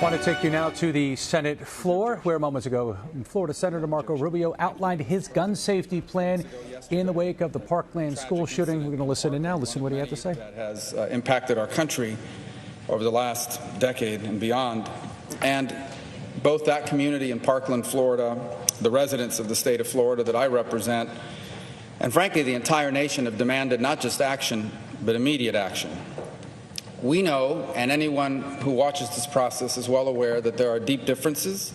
Want to take you now to the Senate floor, where moments ago, Florida Senator Marco Rubio outlined his gun safety plan in the wake of the Parkland school shooting. We're going to listen in now. Listen to what he had to say. That has impacted our country over the last decade and beyond. And both that community in Parkland, Florida, the residents of the state of Florida that I represent, and frankly, the entire nation have demanded not just action, but immediate action. We know, and anyone who watches this process is well aware, that there are deep differences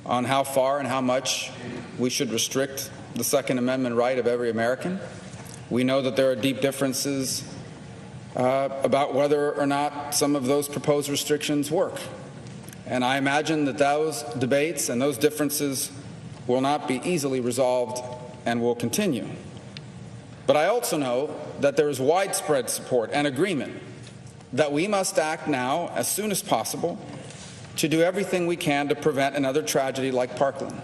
on how far and how much we should restrict the Second Amendment right of every American. We know that there are deep differences about whether or not some of those proposed restrictions work. And I imagine that those debates and those differences will not be easily resolved and will continue. But I also know that there is widespread support and agreement that we must act now, as soon as possible, to do everything we can to prevent another tragedy like Parkland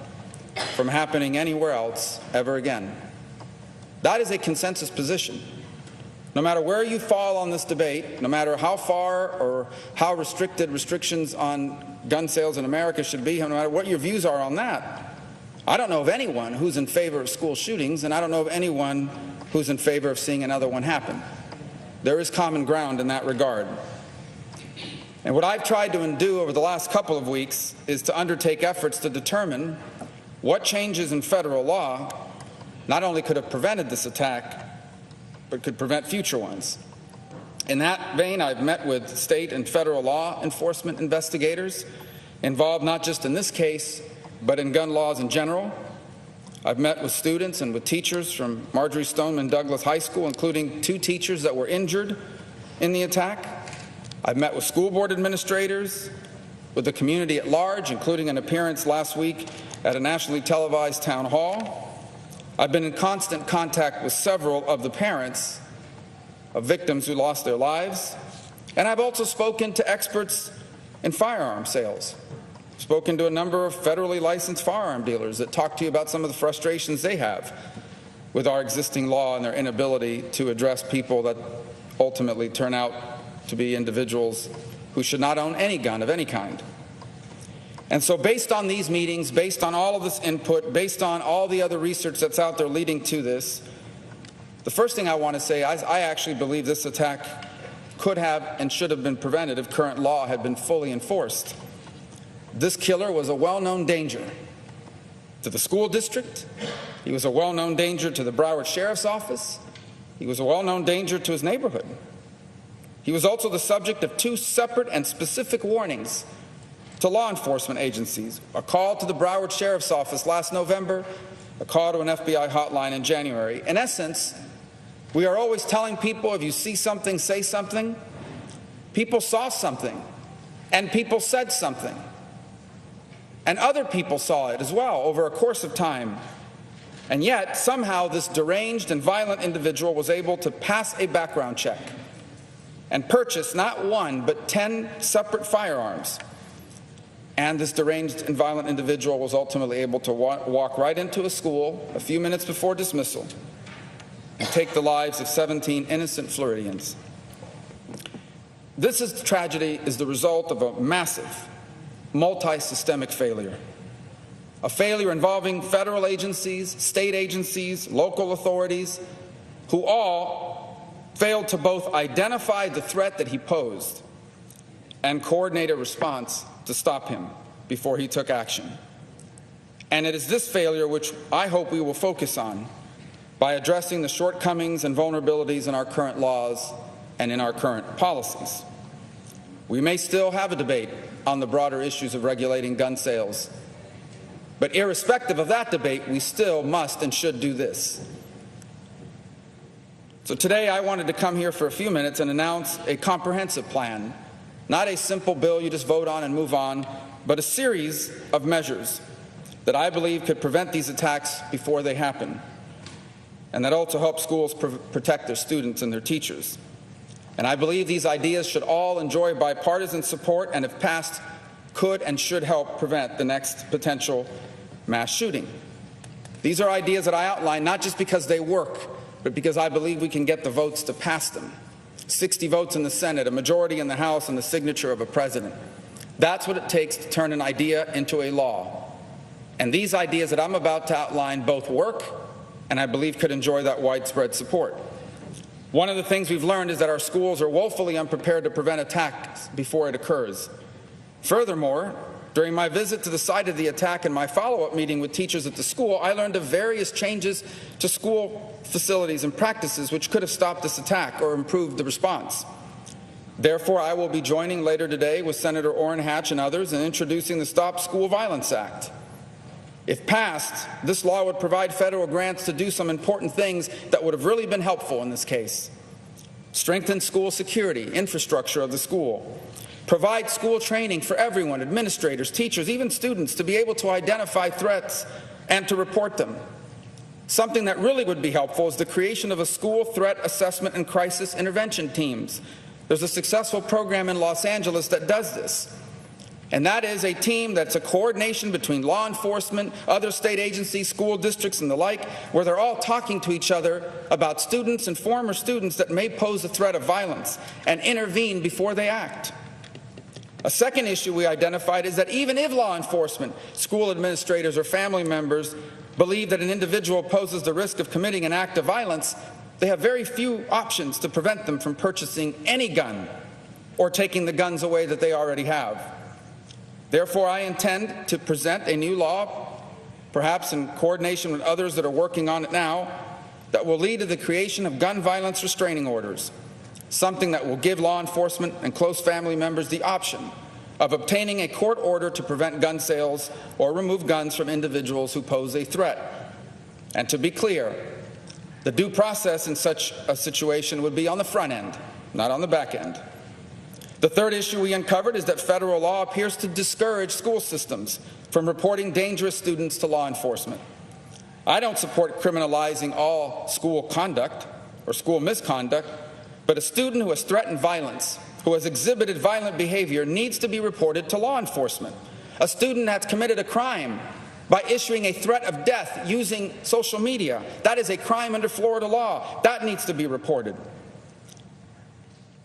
from happening anywhere else ever again. That is a consensus position. No matter where you fall on this debate, no matter how far or how restricted restrictions on gun sales in America should be, no matter what your views are on that, I don't know of anyone who's in favor of school shootings, and I don't know of anyone who's in favor of seeing another one happen. There is common ground in that regard. And what I've tried to do over the last couple of weeks is to undertake efforts to determine what changes in federal law not only could have prevented this attack, but could prevent future ones. In that vein, I've met with state and federal law enforcement investigators involved not just in this case, but in gun laws in general. I've met with students and with teachers from Marjorie Stoneman Douglas High School, including 2 teachers that were injured in the attack. I've met with school board administrators, with the community at large, including an appearance last week at a nationally televised town hall. I've been in constant contact with several of the parents of victims who lost their lives. And I've also spoken to experts in firearm sales. Spoken to a number of federally licensed firearm dealers that talk to you about some of the frustrations they have with our existing law and their inability to address people that ultimately turn out to be individuals who should not own any gun of any kind. And so based on these meetings, based on all of this input, based on all the other research that's out there leading to this, the first thing I want to say, I actually believe this attack could have and should have been prevented if current law had been fully enforced. This killer was a well-known danger to the school district. He was a well-known danger to the Broward Sheriff's Office. He was a well-known danger to his neighborhood. He was also the subject of 2 separate and specific warnings to law enforcement agencies, a call to the Broward Sheriff's Office last November, a call to an FBI hotline in January. In essence, we are always telling people, if you see something, say something. People saw something, and people said something. And other people saw it as well over a course of time. And yet, somehow, this deranged and violent individual was able to pass a background check and purchase not 1, but 10 separate firearms. And this deranged and violent individual was ultimately able to walk right into a school a few minutes before dismissal and take the lives of 17 innocent Floridians. This tragedy is the result of a massive multi-systemic failure. A failure involving federal agencies, state agencies, local authorities, who all failed to both identify the threat that he posed and coordinate a response to stop him before he took action. And it is this failure which I hope we will focus on by addressing the shortcomings and vulnerabilities in our current laws and in our current policies. We may still have a debate on the broader issues of regulating gun sales, but irrespective of that debate, we still must and should do this. So today I wanted to come here for a few minutes and announce a comprehensive plan, not a simple bill you just vote on and move on, but a series of measures that I believe could prevent these attacks before they happen, and that also help schools protect their students and their teachers. And I believe these ideas should all enjoy bipartisan support, and if passed, could and should help prevent the next potential mass shooting. These are ideas that I outline not just because they work, but because I believe we can get the votes to pass them. 60 votes in the Senate, a majority in the House, and the signature of a president. That's what it takes to turn an idea into a law. And these ideas that I'm about to outline both work and I believe could enjoy that widespread support. One of the things we've learned is that our schools are woefully unprepared to prevent attacks before it occurs. Furthermore, during my visit to the site of the attack and my follow-up meeting with teachers at the school, I learned of various changes to school facilities and practices which could have stopped this attack or improved the response. Therefore, I will be joining later today with Senator Orrin Hatch and others in introducing the Stop School Violence Act. If passed, this law would provide federal grants to do some important things that would have really been helpful in this case. Strengthen school security, infrastructure of the school. Provide school training for everyone, administrators, teachers, even students, to be able to identify threats and to report them. Something that really would be helpful is the creation of a school threat assessment and crisis intervention teams. There's a successful program in Los Angeles that does this. And that is a team that's a coordination between law enforcement, other state agencies, school districts, and the like, where they're all talking to each other about students and former students that may pose a threat of violence and intervene before they act. A second issue we identified is that even if law enforcement, school administrators, or family members believe that an individual poses the risk of committing an act of violence, they have very few options to prevent them from purchasing any gun or taking the guns away that they already have. Therefore, I intend to present a new law, perhaps in coordination with others that are working on it now, that will lead to the creation of gun violence restraining orders, something that will give law enforcement and close family members the option of obtaining a court order to prevent gun sales or remove guns from individuals who pose a threat. And to be clear, the due process in such a situation would be on the front end, not on the back end. The third issue we uncovered is that federal law appears to discourage school systems from reporting dangerous students to law enforcement. I don't support criminalizing all school conduct or school misconduct, but a student who has threatened violence, who has exhibited violent behavior, needs to be reported to law enforcement. A student that's committed a crime by issuing a threat of death using social media, that is a crime under Florida law. That needs to be reported.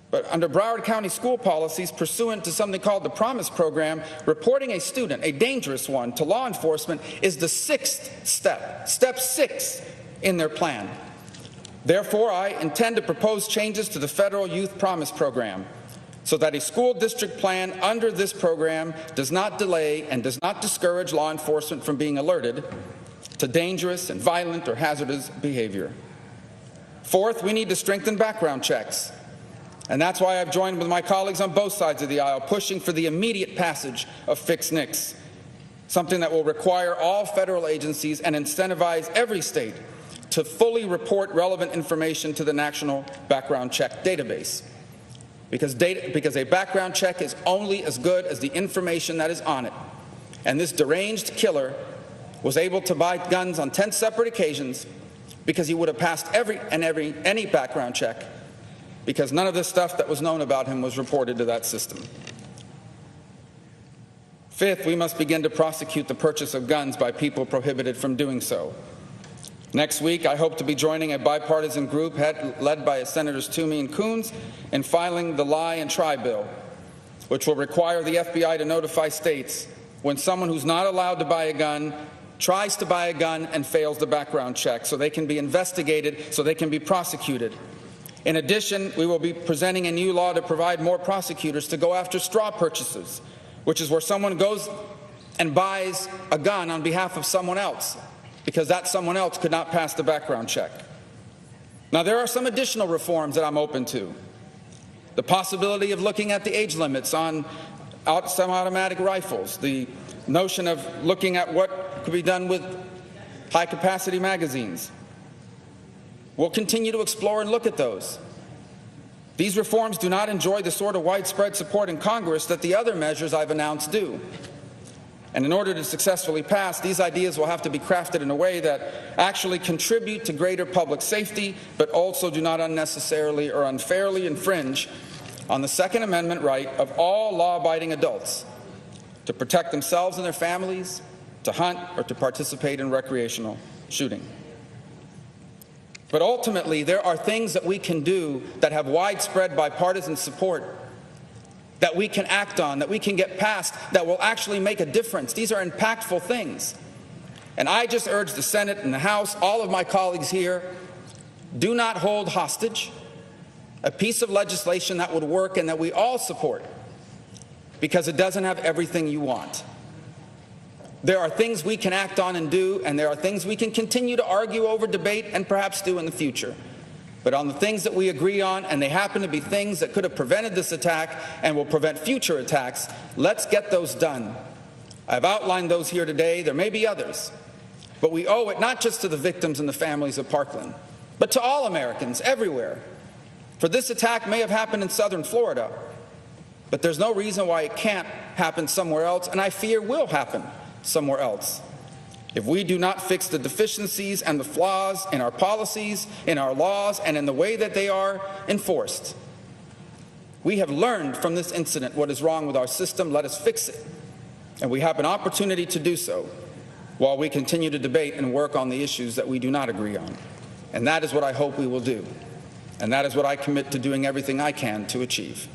But under Broward County school policies, pursuant to something called the Promise Program, reporting a student, a dangerous one, to law enforcement is the sixth step, step 6 in their plan. Therefore, I intend to propose changes to the Federal Youth Promise Program so that a school district plan under this program does not delay and does not discourage law enforcement from being alerted to dangerous and violent or hazardous behavior. Fourth, we need to strengthen background checks. And that's why I've joined with my colleagues on both sides of the aisle, pushing for the immediate passage of Fix NICS, something that will require all federal agencies and incentivize every state to fully report relevant information to the National Background Check Database. Because a background check is only as good as the information that is on it. And this deranged killer was able to buy guns on 10 separate occasions because he would have passed any background check, because none of the stuff that was known about him was reported to that system. Fifth, we must begin to prosecute the purchase of guns by people prohibited from doing so. Next week, I hope to be joining a bipartisan group led by Senators Toomey and Coons in filing the Lie and Try bill, which will require the FBI to notify states when someone who's not allowed to buy a gun tries to buy a gun and fails the background check, so they can be investigated, so they can be prosecuted. In addition, we will be presenting a new law to provide more prosecutors to go after straw purchases, which is where someone goes and buys a gun on behalf of someone else, because that someone else could not pass the background check. Now, there are some additional reforms that I'm open to. The possibility of looking at the age limits on semi-automatic rifles, the notion of looking at what could be done with high-capacity magazines. We'll continue to explore and look at those. These reforms do not enjoy the sort of widespread support in Congress that the other measures I've announced do. And in order to successfully pass, these ideas will have to be crafted in a way that actually contribute to greater public safety, but also do not unnecessarily or unfairly infringe on the Second Amendment right of all law-abiding adults to protect themselves and their families, to hunt, or to participate in recreational shooting. But ultimately, there are things that we can do that have widespread bipartisan support that we can act on, that we can get past, that will actually make a difference. These are impactful things. And I just urge the Senate and the House, all of my colleagues here, do not hold hostage a piece of legislation that would work and that we all support, because it doesn't have everything you want. There are things we can act on and do, and there are things we can continue to argue over, debate, and perhaps do in the future. But on the things that we agree on, and they happen to be things that could have prevented this attack and will prevent future attacks, let's get those done. I've outlined those here today. There may be others. But we owe it not just to the victims and the families of Parkland, but to all Americans everywhere. For this attack may have happened in southern Florida, but there's no reason why it can't happen somewhere else, and I fear will happen somewhere else. If we do not fix the deficiencies and the flaws in our policies, in our laws, and in the way that they are enforced. We have learned from this incident what is wrong with our system. Let us fix it. And we have an opportunity to do so while we continue to debate and work on the issues that we do not agree on. And that is what I hope we will do. And that is what I commit to doing everything I can to achieve.